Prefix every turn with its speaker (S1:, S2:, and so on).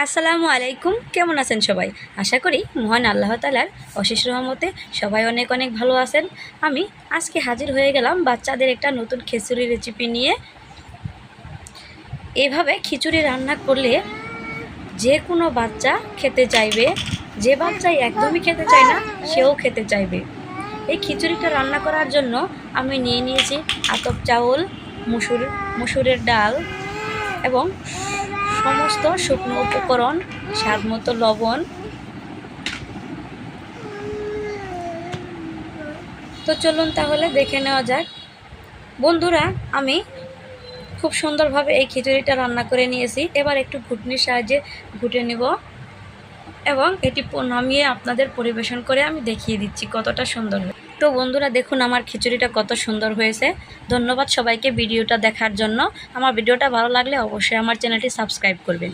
S1: আসসালামু আলাইকুম, কেমন আছেন সবাই? আশা করি মহান আল্লাহ তাআলার অশেষ রহমতে সবাই অনেক অনেক ভালো আছেন। আমি আজকে হাজির হয়ে গেলাম বাচ্চাদের একটা নতুন খিচুড়ি রেসিপি নিয়ে। এভাবে খিচুড়ি রান্না করলে যে কোনো বাচ্চা খেতে চাইবে, যে বাচ্চাই একদমই খেতে চায় না সেও খেতে চাইবে। এই খিচুড়িটা রান্না করার জন্য আমি নিয়ে নিয়েছি আতপ চাউল, মুসুরের ডাল এবং সমস্ত শুকনো উপকরণ, স্বাদ মতো লবণ। তো চলুন তাহলে দেখে নেওয়া যাক। বন্ধুরা, আমি খুব সুন্দরভাবে এই খিচুড়িটা রান্না করে নিয়েছি। এবার একটু ঘুটনির সাহায্যে ঘুটে নেব এবং এটি নামিয়ে আপনাদের পরিবেশন করে আমি দেখিয়ে দিচ্ছি কতটা সুন্দর হয়। তো বন্ধুরা দেখুন আমার খিচুড়িটা কত সুন্দর হয়েছে। ধন্যবাদ সবাইকে ভিডিওটা দেখার জন্য। আমার ভিডিওটা ভালো লাগলে অবশ্যই আমার চ্যানেলটি সাবস্ক্রাইব করবেন।